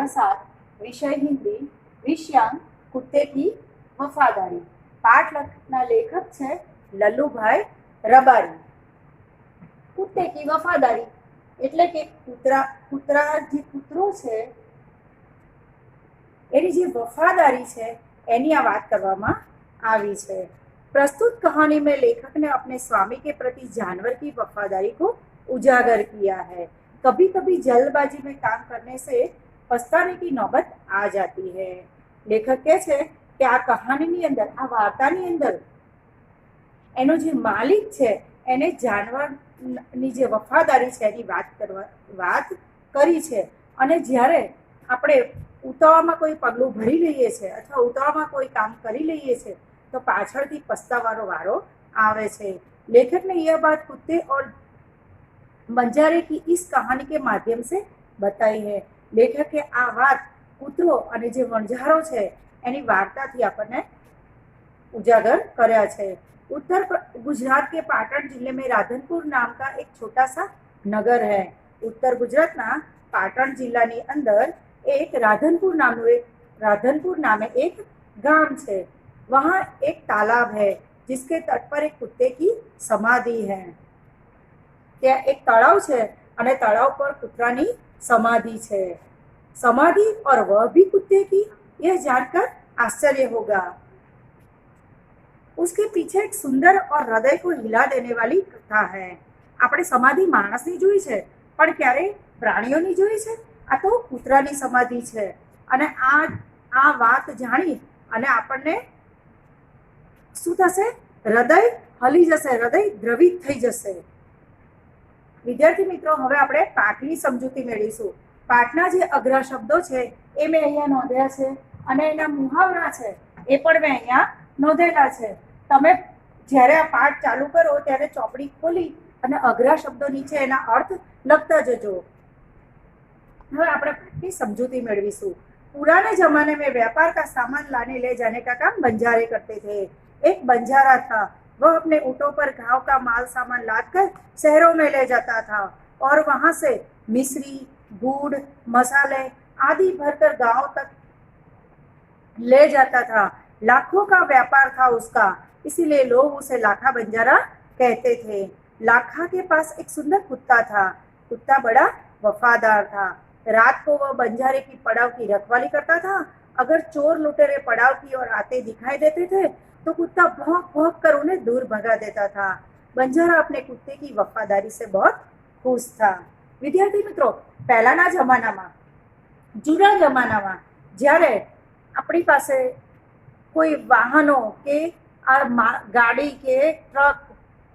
कक्षा 7 विषय हिंदी विषयांक कुत्ते की वफादारी। पाठ लेखक है लल्लूभाई रबारी। कुत्ते की वफादारी એટલે કે કૂતરું છે એની જે વફાદારી છે એની આ વાત કરવામાં આવી છે। प्रस्तुत कहानी में लेखक ने अपने स्वामी के प्रति जानवर की वफादारी को उजागर किया है। कभी कभी जल्दबाजी में काम करने से पछताने की नौबत आ जाती है। लेखक कहे छे कि आ कहानी अंदर आ वार्तानी अंदर एनो जे मालिक छे एने जानवरनी जे वफादारी छे एनी વાત કરી છે અને જ્યારે આપણે ઉતાવળમાં કોઈ પગલું ભરી લઈએ છીએ અથવા ઉતાવળમાં કોઈ કામ કરી લઈએ છીએ तो पाछळथी पछताવાનો वारो आवे छे। लेखक ने यह बात कुत्ते और बंजारे की इस कहानी के माध्यम से बताई है। लेखक के आ बात कूतरो अने जे वणझारो छे एनी वार्ताथी आपने उजागर कर्या छे। उत्तर गुजरात के पाटण जिले में राधनपुर नाम का एक छोटा सा नगर है। उत्तर गुजरातना पाटण जिल्लानी अंदर एक राधनपुर नामे एक गाम छे। वहाँ एक तालाब है जिसके तट पर एक कुत्ते की समाधि है। त्या एक तलाव छे अने तलाव पर कुतरानी समाधि छे। समाधि और वह भी कुत्ते की, यह जानकर आश्चर्य होगा। उसके पीछे एक सुंदर और हृदय को हिला देने वाली कथा है। आपणे समाधि माणसनी जोई छे पण क्यारे प्राणीओनी जोई छे? आ तो कुतरानी समाधि छे। अने आ वात जाणी अने आपणने શું થશે? હૃદય હલી જશે, હૃદય દ્રવિત થઈ જશે। વિદ્યાર્થી મિત્રો, હવે આપણે પાઠની સમજૂતી મેળવીશું। પાઠના જે અઘરા શબ્દો છે એ મેં અહીંયા નોંધ્યા છે અને એના મુહાવરા છે એ પણ મેં અહીંયા નોંધેલા છે। તમે જ્યારે આ પાઠ ચાલુ કરો ત્યારે ચોપડી ખોલી અને અઘરા શબ્દો નીચે એના અર્થ લખતા જજો। હવે આપણે પાઠની સમજૂતી મેળવીશું। पुराने जमाने में व्यापार का सामान लाने ले जाने का काम बंजारे करते थे। एक बंजारा था, वह अपने ऊँटों पर घाव का माल सामान लादकर शहरों में ले जाता था और वहां से मिश्री, गुड़, मसाले आदि भरकर गांव तक ले जाता था। लाखों का व्यापार था उसका, इसीलिए लोग उसे लाखा बंजारा कहते थे। लाखा के पास एक सुंदर कुत्ता था। कुत्ता बड़ा वफादार था। रात को वह बंजारे की पड़ाव की रखवाली करता था। अगर चोर लुटेरे पड़ाव की ओर आते दिखाई देते थे तो कुत्ता भौंक भौंक कर उन्हें दूर भगा देता था। बंजारा अपने कुत्ते की वफादारी से बहुत खुश था। विद्यार्थी मित्रों, पहलाना जमानामां, जूना जमानामां જ્યારે આપણી પાસે કોઈ વાહનો કે ગાડી કે ટ્રક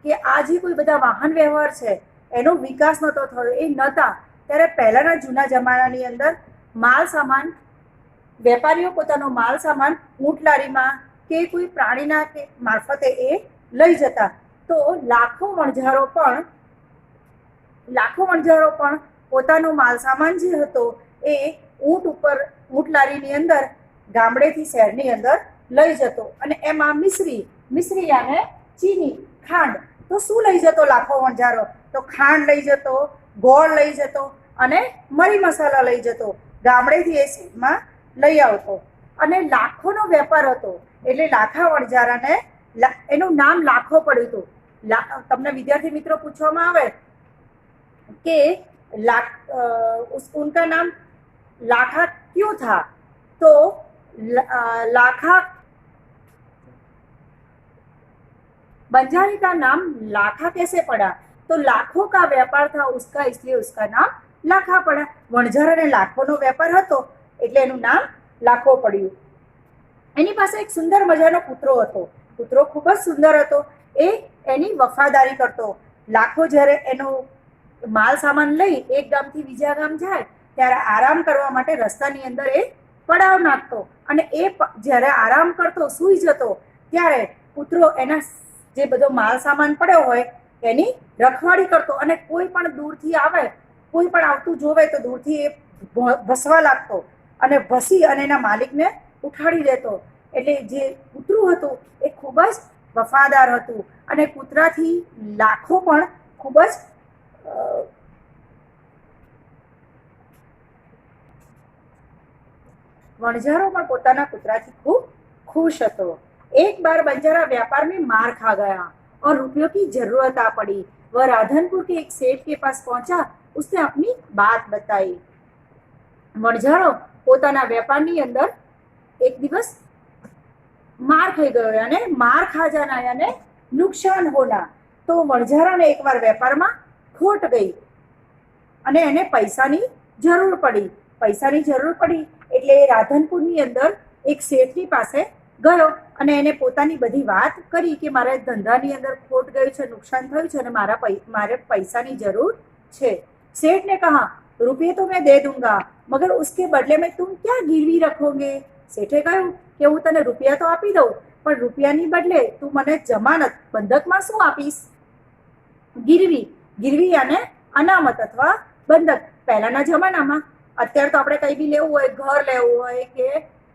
કે આ જે કોઈ બધા વાહન વ્યવહાર છે એનો વિકાસ નહોતો થયો, એ નહોતા, ત્યારે પહેલાના જૂના જમાનાની અંદર માલ સામાન વેપારીઓ પોતાનો માલ સામાન ઊંટ લારીમાં કે કોઈ પ્રાણીના કે મારફતે એ લઈ જતા। તો લાખો વણઝારો પણ પોતાનો માલ સામાન જે હતો એ ઊંટ લારીની અંદર ગામડેથી શહેરની અંદર લઈ જતો અને એમાં મિશ્રી અને ચીની ખાંડ, તો શું લઈ જતો લાખો વણઝારો? તો ખાંડ લઈ જતો, ગોળ લઈ જતો અને મરી મસાલા લઈ જતો, ગામડેથી એ શહેરમાં લઈ આવતો અને લાખોનો વેપાર હતો એટલે લાખા વણઝારાને એનું નામ લાખો પડ્યું હતું। તમને વિદ્યાર્થી મિત્રો પૂછવામાં આવે કે उनका नाम लाखा क्यों था, तो लाखा बंजारे का नाम लाखा कैसे पड़ा? तो लाखों का व्यापार था उसका, इसलिए उसका नाम लाखा पड़ा। वणझाराने लाखोनो व्यापार हतो એટલે એનું નામ લાખો પડ્યું। એની પાસે એક સુંદર મજાનો કૂતરો હતો। કૂતરો ખૂબ જ સુંદર હતો, એ એની વફાદારી કરતો। લાખો જ્યારે એનો માલ સામાન લઈ એક ગામથી બીજા ગામ જાય ત્યારે આરામ કરવા માટે રસ્તાની અંદર એ પડાવ નાખતો અને એ જ્યારે આરામ કરતો, સૂઈ જતો, ત્યારે કૂતરો એના જે બધો માલ સામાન પડ્યો હોય એની રખવાડી કરતો અને કોઈ પણ દૂરથી આવે, કોઈ પણ આવતું જોવે તો દૂરથી એ ભસવા લાગતો અને ભસી અને એના માલિકને ઉઠાડી દેતો। એટલે જે કૂતરું હતું એ ખૂબ જ વફાદાર હતું અને કૂતરાથી લાખો પણ ખૂબ જ वणझारो पण पोताना कुतराथी खूब खुश हतो। एक बार बंजारा व्यापार में मार खा गया और रुपयों की जरूरत आ पड़ी। वह राधनपुर के एक सेठ के पास पहुंचा। उसने अपनी बात बताई। वणझारो પોતાના વેપારની અંદર એક દિવસ માર ખાઈ ગયો અને માર ખા જાના અને નુકસાન હોના। તો વણઝારાને એકવાર વેપારમાં ખોટ ગઈ અને એને પૈસાની જરૂર પડી। પૈસાની જરૂર પડી એટલે એ રાધનપુરની અંદર એક શેઠની પાસે ગયો અને એને પોતાની બધી વાત કરી કે મારા ધંધાની અંદર ખોટ ગયું છે, નુકસાન થયું છે અને મારે પૈસાની જરૂર છે। सेठ ने कहा, रुपये तो मैं दे दूंगा, मगर उसके बदले में तुम क्या गिरवी रखोगे? सेठे કહ્યું કે હું તને રૂપિયા તો આપી દઉં, પણ રૂપિયાની બદલે તું મને જમાનત બંધકમાં શું આપીશ? ગીરવી, ગીરવી અને અનામત અથવા બંધક। પહેલાના જમાનામાં, અત્યારે તો આપણે કંઈ બી લેવું હોય, ઘર લેવું હોય કે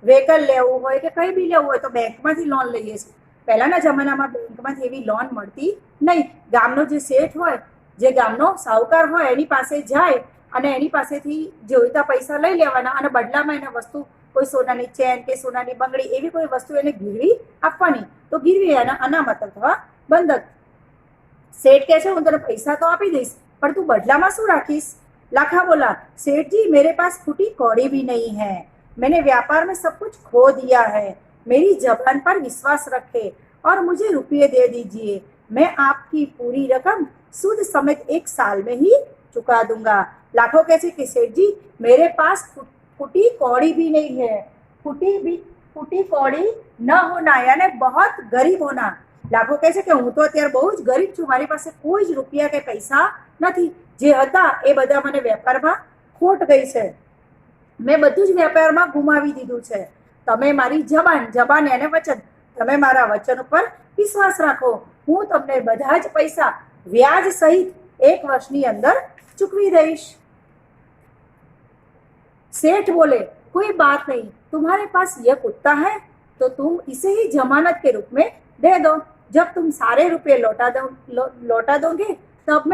વ્હીકલ લેવું હોય કે કંઈ બી લેવું હોય તો બેંકમાંથી લોન લઈએ છીએ। પહેલાના જમાનામાં બેંકમાંથી એવી લોન મળતી નહીં। ગામનો જે શેઠ હોય, જે ગામનો સાહુકાર હોય એની પાસે જાય અને એની પાસેથી જોઈતા પૈસા લઈ લેવાના અને બદલામાં એને વસ્તુ, કોઈ સોનાની ચેન કે સોનાની બંગડી એવી કોઈ વસ્તુ એને ગીરવી આપવાની। તો ગીરવી એના અનામત અથવા બંધક। सेठ કહે છે હું તને પૈસા તો આપી દઈશ, પણ તું બદલામાં શું રાખીશ? लाखा बोला, सेठ जी मेरे पास फूटी कौड़ी भी नहीं है, मैंने व्यापार में सब कुछ खो दिया है, मेरी जबान पर विश्वास रखे और मुझे रुपये दे दीजिए, मैं आपकी पूरी रकम सूद समेत 1 साल में ही चुका दूंगा। लाखों कहते कि सेठ जी मेरे पास फूटी कौड़ी भी नहीं है, फूटी कौड़ी न होना यानी बहुत गरीब होना। लाखों કહે છે કે હું તો અત્યારે બહુ જ ગરીબ છું, મારી પાસે કોઈ જ રૂપિયા કે પૈસા નથી, જે હતા એ બધા મને વેપારમાં ખોટ ગઈ છે, મેં બધું જ વેપારમાં ગુમાવી દીધું છે। તમે મારી જબાન અને વચન, તમે મારા વચન ઉપર વિશ્વાસ રાખો, હું તમને બધા જ પૈસા વ્યાજ સહિત 1 વર્ષની અંદર ચૂકવી દઈશ। सेठ बोले, कोई बात नहीं, तुम्हारे पास यह कुत्ता है तो तुम इसे ही जमानत के रूप में दे दो, जब तुम सारे रुपये लौटा दोगे तब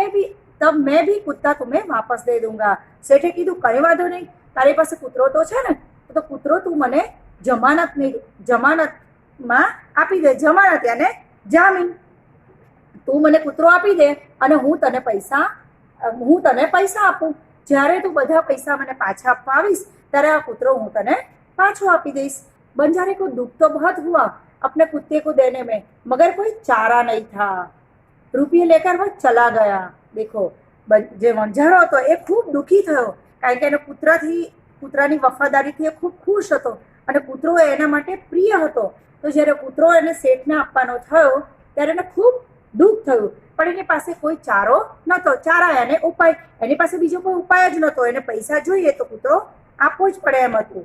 मैं भी कुत्ता तुम्हें वापस दे दूंगा। सेठे कीधुं कई वांधो नहीं, तारी पासे कूतरो तो छे ने, तो कूतरो तू मने जमानतमां आपी दे, जमानत यानी जामीन, તું મને કૂતરો આપી દે અને હું તને પૈસા આપું। જ્યારે તું બધા પૈસા મને પાછા આપવા આવીશ ત્યારે આ કૂતરો હું તને પાછો આપી દઈશ। बंजारे को दुख तो बहुत हुआ अपने कुत्ते को देने में, मगर कोई चारा नहीं था। रुपये लेकर वो चला गया। देखो જે વણઝારો હતો એ ખૂબ દુઃખી થયો, કારણ કે એનો કૂતરાની વફાદારીથી એ ખૂબ ખુશ હતો અને કૂતરો એના માટે પ્રિય હતો। તો જ્યારે કૂતરો એને શેઠને આપવાનો થયો ત્યારે એને ખૂબ દુઃખ થયું, પણ એની પાસે કોઈ ચારો નહોતો, એને ઉપાય, એની પાસે બીજો કોઈ ઉપાય જ નહોતો, એને પૈસા જોઈએ તો કૂતરો આપવો જ પડે એમ હતું।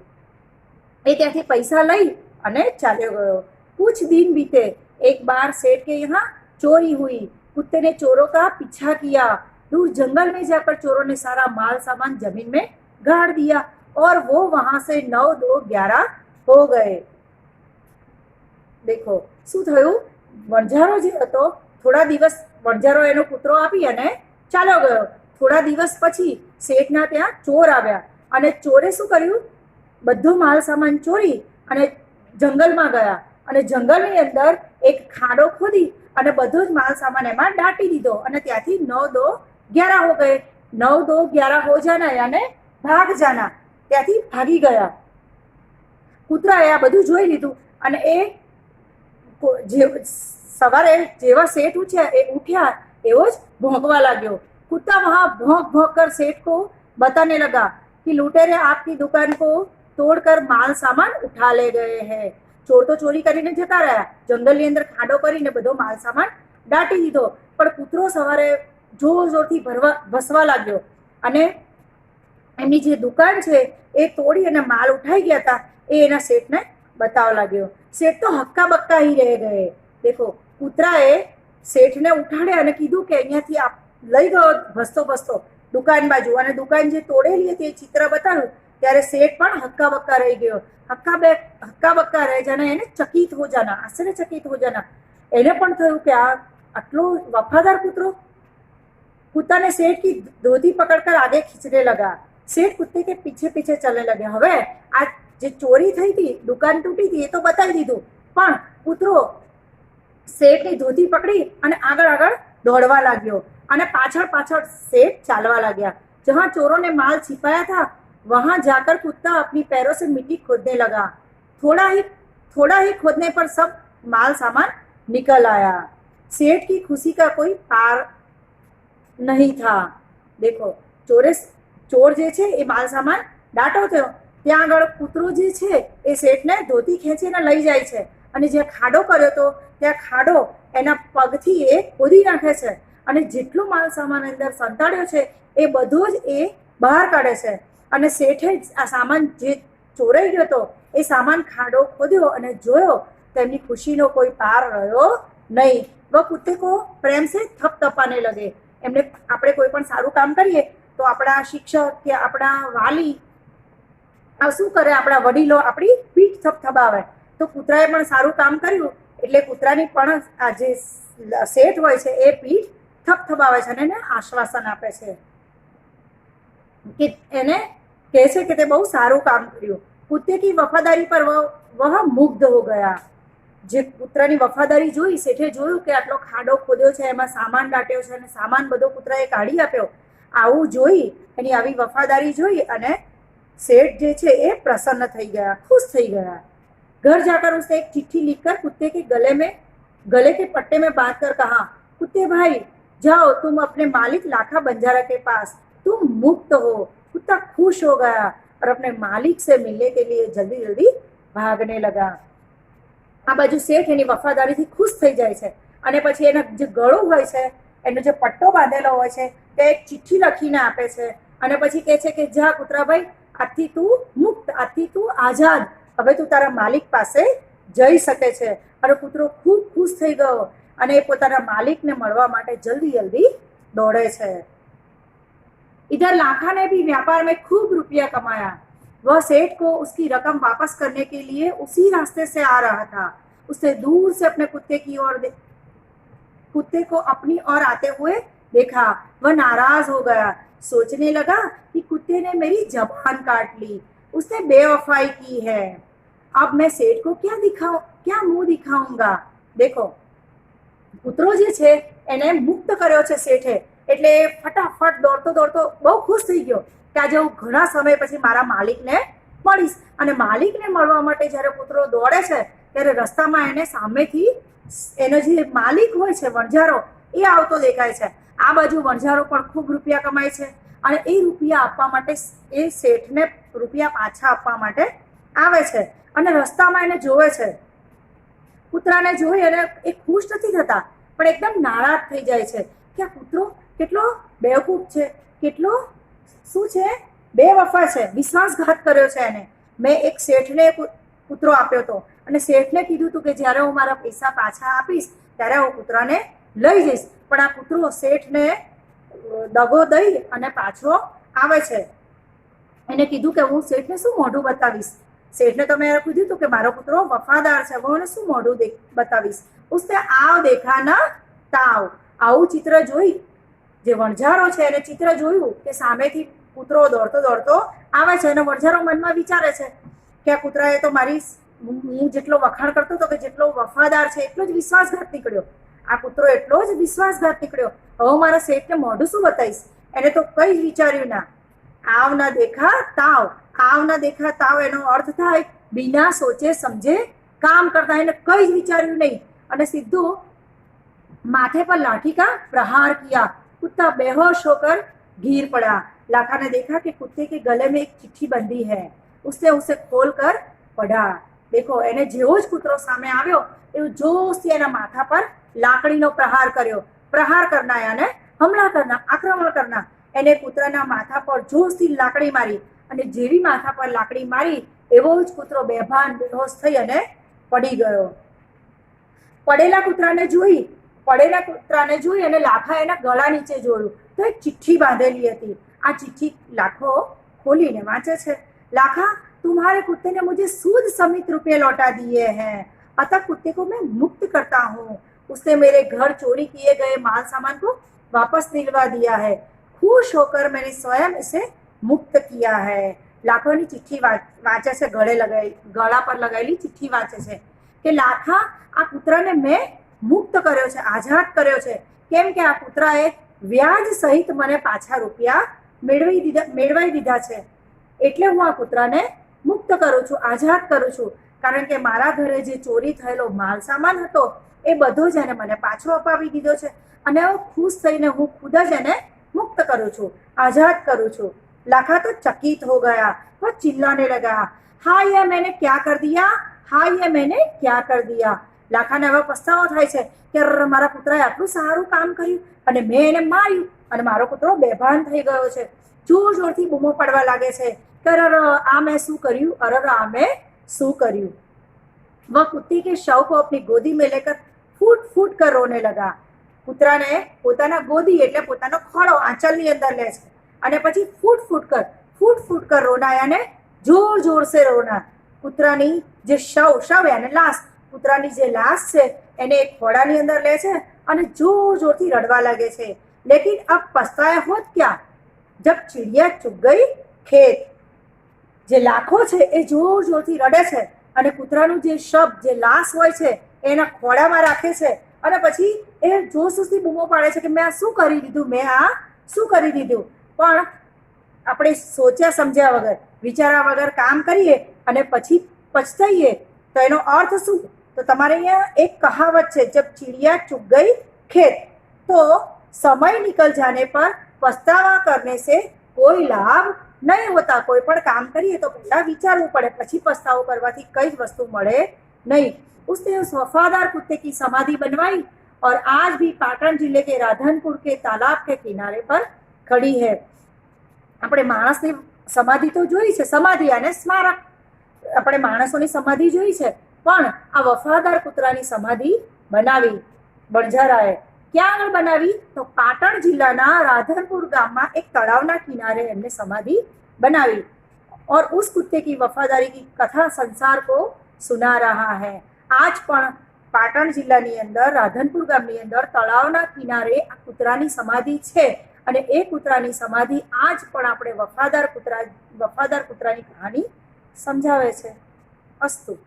એ ત્યાંથી પૈસા લઈ અને ચાલ્યો ગયો। कुछ दिन बीते, एक बार सेठ के यहाँ चोरी हुई। कुत्ते ने चोरों का पीछा किया, दूर जंगल में जाकर चोरों ने सारा माल सामान जमीन में गाड़ दिया और वो वहां से 9, 2, 11 हो गए। देखो શું થયું, વણઝારો જે હતો થોડા દિવસ વણઝારો એનો કૂતરો આપી અને ચાલ્યો ગયો। થોડા દિવસ પછી શેઠના ત્યાં ચોર આવ્યા અને ચોરે શું કર્યું, બધો માલ સામાન ચોરી અને જંગલમાં ગયા અને જંગલની અંદર એક ખાડો ખોદી અને બધો જ માલ સામાન એમાં દાટી દીધો અને ત્યાંથી 9, 2, 11 हो गए। 9, 2, 11 हो जाना यानी भाग जाना, ત્યાંથી ભાગી ગયા। કૂતરાએ આ બધું જોઈ લીધું અને એ સવારે જેવા શેઠ ઉઠ્યા એવો જ ભોંકવા लाग्यो। कुत्ता वहां भौंक भौंक कर सेठ को बताने लगा कि लुटेरे आपकी दुकान को तोड़कर माल सामान उठा ले गए हैं। ચોર તો ચોરી કરીને જતા રહ્યા, જંગલની અંદર ખાડો કરીને બધો માલ સામાન દાટી દીધો, પણ કૂતરો સવારે જોર જોરથી ભસવા લાગ્યો અને એમની જે દુકાન છે એ તોડી અને માલ ઉઠાઈ ગયા હતા એ એના શેઠને બતાવવા લાગ્યો। શેઠ તો હક્કા બક્કા ही रह गए। देखो કૂતરાએ શેઠને ઉઠાડ્યા અને કીધું કે અહીંયાથી આપ લઈ ગયો ભસતો ભસતો દુકાન બાજુ, અને દુકાન જે તોડેલી હતી એ ચિત્ર બતાવ્યું ત્યારે શેઠ પણ હક્કા બક્કા રહી ગયો। हक्का बक्का रह जाना यानी चकित हो जाना, आश्चर्यचकित हो जाना। એને પણ થયું કે આ આટલો વફાદાર કૂતરો। कुत्ता ने सेठ की धोती पकड़कर आगे खींचने लगा। सेठ कुत्ते के पीछे पीछे चलने लगे। હવે આ જે ચોરી થઈ હતી, દુકાન તૂટી હતી, એ તો બતાવી દીધું, પણ કૂતરો શેઠની ધોતી પકડી અને આગળ આગળ દોડવા લાગ્યો અને પાછળ પાછળ શેઠ ચાલવા लाग्या। जहाँ चोरों ने माल छिपाया था वहां जाकर कुत्ता अपनी पैरों से मिट्टी खोदने लगा। थोड़ा ही खोदने पर सब माल सामान निकल आया। सेठ की खुशी का कोई पार नहीं था। देखो ચોર જે છે એ માલ સામાન દાટો થયો, ત્યાં આગળ કૂતરો જે છે એ શેઠને ધોતી ખેંચીને લઈ જાય છે અને જે ખાડો કર્યો તો ત્યાં ખાડો એના પગથી એ ખોદી નાખે છે અને જેટલો માલ સામાન અંદર સંતાડ્યો છે એ બધો જ એ બહાર કાઢે છે અને શેઠે આ સામાન જે ચોરાઈ ગયો હતો એ સામાન ખાડો ખોદ્યો અને જોયો તો એમની ખુશીનો કોઈ પાર રહ્યો નહીં। वो कुत्ते को प्रेम से थपथपाने लगे। એમને આપણે કોઈ પણ સારું કામ કરીએ તો આપણા શિક્ષક કે આપણા વાલી આ શું કરે, આપણા વડીલો આપણી પીઠ થપથપાવે। તો કૂતરાએ પણ સારું કામ કર્યું એટલે કૂતરાની પણ આ જે શેઠ હોય છે એ પીઠ થપથપાવે છે અને એને આશ્વાસન આપે છે કે એને કહે છે કે તે બહુ સારું કામ કર્યું। કુત્તે કી વફાદારી પર વહ મુગ્ધ હો ગયા। જે કૂતરાની વફાદારી જોઈ, શેઠે જોયું કે આટલો ખાડો ખોદ્યો છે, એમાં સામાન દાટ્યો છે અને સામાન બધો કૂતરાએ કાઢી આપ્યો, આવું જોઈ, એની આવી વફાદારી જોઈ અને सेठ जे छे ए प्रसन्न થઈ ગયા, खुश થઈ ગયા। घर जाकर उसने एक चिट्ठी लिखकर कुत्ते के गले के पट्टे में बांध कर कहा, कुत्ते भाई जाओ तुम अपने मालिक लाखा बंजारा के पास, तुम मुक्त हो। कुत्ता खुश हो गया और अपने मालिक से मिलने के लिए जल्दी जल्दी भागने लगा। આ બાજુ શેઠ એની વફાદારીથી ખુશ થઈ જાય છે અને પછી એના જે ગળો હોય છે, એનો જે પટ્ટો બાંધેલો હોય છે, તે એક ચિઠ્ઠી લખીને આપે છે અને પછી કહે છે કે જા કૂતરાભાઈ, આજથી તું મુક્ત, આજથી તું આઝાદ, હવે તું તારા માલિક પાસે જઈ શકે છે। અને કૂતરો ખૂબ ખુશ થઈ ગયો અને એ પોતાના માલિકને મળવા માટે જલ્દી જલ્દી દોડે છે। इधर लाखा ने भी व्यापार में खूब रुपया कमाया। वह सेठ को उसकी रकम वापस करने के लिए उसी रास्ते से आ रहा था। उसने दूर से अपने कुत्ते को अपनी ओर आते हुए देखा। वह नाराज हो गया, सोचने लगा कि कुत्ते ने मेरी जबान काट ली, उसने बेवफाई की है। अब मैं सेठ को क्या मुंह दिखाऊंगा। देखो, કૂતરો જે છે એને મુક્ત કર્યો છે શેઠે, એટલે ફટાફટ દોડતો દોડતો બહુ ખુશ થઈ ગયો કે આજે હું ઘણા સમય પછી મારા માલિકને મળીશ। અને માલિકને મળવા માટે જ્યારે કૂતરો દોડે છે ત્યારે રસ્તામાં એને સામેથી એનો જે માલિક હોય છે વણઝારો, એ આવતો દેખાય છે। આ બાજુ વણઝારો પણ ખૂબ રૂપિયા કમાય છે અને એ રૂપિયા આપવા માટે એ શેઠને રૂપિયા પાછા આપવા માટે આવે છે અને રસ્તામાં એને જોવે છે। કૂતરાને જોઈ અને એ ખુશ નથી થતા પણ એકદમ નારાજ થઈ જાય છે કે આ કૂતરો કેટલો બેવકૂફ છે, કેટલો શું છે, બેવફા છે, વિશ્વાસઘાત કર્યો છે એને। મેં એક શેઠને કૂતરો આપ્યો હતો અને શેઠને કીધું હતું કે જ્યારે હું મારા પૈસા પાછા આપીશ ત્યારે હું કૂતરાને લઈ જઈશ, પણ આ કૂતરો શેઠને દગો દઈ અને પાછો આવે છે। એને કીધું કે હું શેઠને શું મોઢું બતાવીશ, શેઠને તો મેં કીધું હતું કે મારો કૂતરો વફાદાર છે, હું એને શું મોઢું બતાવીશ। उसने आव देखा ना ताव। આવું ચિત્ર જોઈ જે વણઝારો છે એને ચિત્ર જોયું કે સામેથી કૂતરો દોડતો દોડતો આવે છે અને વણઝારો મનમાં વિચારે છે કે આ કૂતરાએ તો હું જેટલો વખાણ કરતો હતો કે જેટલો વફાદાર છે એટલો જ વિશ્વાસઘાત નીકળ્યો, આ કૂતરો એટલો જ વિશ્વાસઘાત નીકળ્યો, હવે મારા શેઠને મોઢું શું બતાવીશ। એને તો કઈ જ વિચાર્યું ના। આવ ના દેખા તાવ, આવ ના દેખા તાવ એનો અર્થ થાય બિના સોચે સમજે કામ કરતા, એને કઈ જ વિચાર્યું નહીં અને सीधो माथे पर लाठी का प्रहार किया। कुत्ता बेहोश होकर गिर पड़ा। लाखा ने देखा कि कुत्ते के गले में एक चिट्ठी बंधी है। उसने उसे खोलकर पढ़ा। देखो, એને જેવો જ કૂતરો સામે આવ્યો એવું જોશથી એના માથા પર લાકડીનો પ્રહાર કર્યો। પ્રહાર કરના યાને હમલા કરના, આક્રમણ કરના। એને કૂતરાના માથા પર જોશથી લાકડી મારી અને જેવી માથા પર લાકડી મારી એવો જ કૂતરો બેભાન બેહોશ થઈ અને પડી ગયો। પડેલા કૂતરાને જોઈ અને લાખા એના ગળા નીચે જોયું તો એક ચિઠ્ઠી બાંધેલી હતી। આ ચિઠ્ઠી લાખો ખોલીને વાંચે છે। लाखा, तुम्हारे कुत्ते ने मुझे सूद समेत रुपये लौटा दिए हैं, अतः कुत्ते को मैं मुक्त करता हूँ। उसने मेरे घर चोरी किए गए माल सामान को वापस दिलवा दिया है। खुश होकर मैंने स्वयं इसे मुक्त किया है। લાખાની ચિઠ્ઠી વાંચે છે, ગળા પર લગાવેલી ચિઠ્ઠી વાંચે છે કે લાખા, આ કૂતરાને મેં મુક્ત કર્યો છે, આઝાદ કર્યો છે, કેમ કે આ કૂતરાએ વ્યાજ સહિત મને પાછા રૂપિયા મેળવાઈ દીધા છે, એટલે હું આ કૂતરાને મુક્ત કરું છું, આઝાદ કરું છું, કારણ કે મારા ઘરે જે ચોરી થયેલો માલ સામાન હતો એ બધો જ એને મને પાછો અપાવી દીધો છે, અને હું ખુશ થઈને હું ખુદ જ એને मुक्त करूँ छू, आजाद करूँ छू। लाखा तो चकित हो गया, वो चिल्लाने लगा, हाँ ये मैंने क्या कर दिया, हाँ ये मैंने क्या कर दिया। लाखा ने હવે પસ્તાવો થાય છે કે મારા પુત્રએ આટલું સારું કામ કર્યું અને મેં એને માર્યું અને મારો પુત્ર બેભાન થઈ ગયો છે, જોર જોરથી બૂમો પાડવા લાગે છે કે અરર આ મેં શું કર્યું, અરર આ મેં શું કર્યું। वह कुत्ते के शव को अपनी गोदी में लेकर फूट फूट कर रोने लगा। કૂતરાને પોતાના ગોદી એટલે પોતાનો ખોળો આંચલની અંદર લે છે અને પછી ફૂટ ફૂટ કર રોના, અને જોર જોર સે રોના। કૂતરાની જે શવ યાને લાશ, કૂતરાની જે લાશ છે એને એક ખોળાની અંદર લે છે અને જોર જોરથી રડવા લાગે છે। લેકિન અબ પસ્તાયા હોત ક્યા જબ ચિડિયા ચુગ ગઈ ખેત। જે લાખો છે એ જોર જોરથી રડે છે અને કૂતરાનું જે શબ, જે લાશ હોય છે એના ખોળામાં રાખે છે અને પછી એ જોશથી બૂમો પાડે છે કે મેં આ શું કરી દીધું, મેં આ શું કરી દીધું। પણ આપણે સોચ્યા સમજ્યા વગર, વિચાર્યા વગર કામ કરીએ અને પછી પછતાઈએ તો એનો અર્થ શું? તો તમારે અહીંયા એક કહાવત છે, જબ ચિડિયા ચુગ ગઈ ખેત, તો સમય નિકલ જાને પર પસ્તાવા કરને से कोई लाभ नहीं होता। કોઈ પણ કામ કરીએ તો પહેલા વિચારવું પડે, પછી પસ્તાવો કરવાથી કઈ જ વસ્તુ મળે નહીં। उसने उस वफादार कुत्ते की समाधि बनवाई और आज भी पाटन जिले के राधनपुर के तालाब के किनारे पर खड़ी है। આપણે માણસની સમાધિ તો જોઈ છે, સમાધિ અને સ્મારક, આપણે માણસોની સમાધિ જોઈ છે, પણ આ વફાદાર કૂતરાની સમાધિ બનાવી બણઝારાએ। ક્યાં આગળ બનાવી? તો પાટણ જિલ્લાના રાધનપુર ગામમાં એક તળાવના કિનારે એમને સમાધિ બનાવી। और उस कुत्ते की वफादारी की कथा संसार को सुना रहा है। आज પણ પાટણ જિલ્લાની અંદર રાધનપુર ગામની અંદર તળાવના કિનારે આ કૂતરાની સમાધિ છે અને એ કૂતરાની સમાધિ આજ પણ આપણે વફાદાર કૂતરાની કહાની સમજાવે છે। અસ્તુ।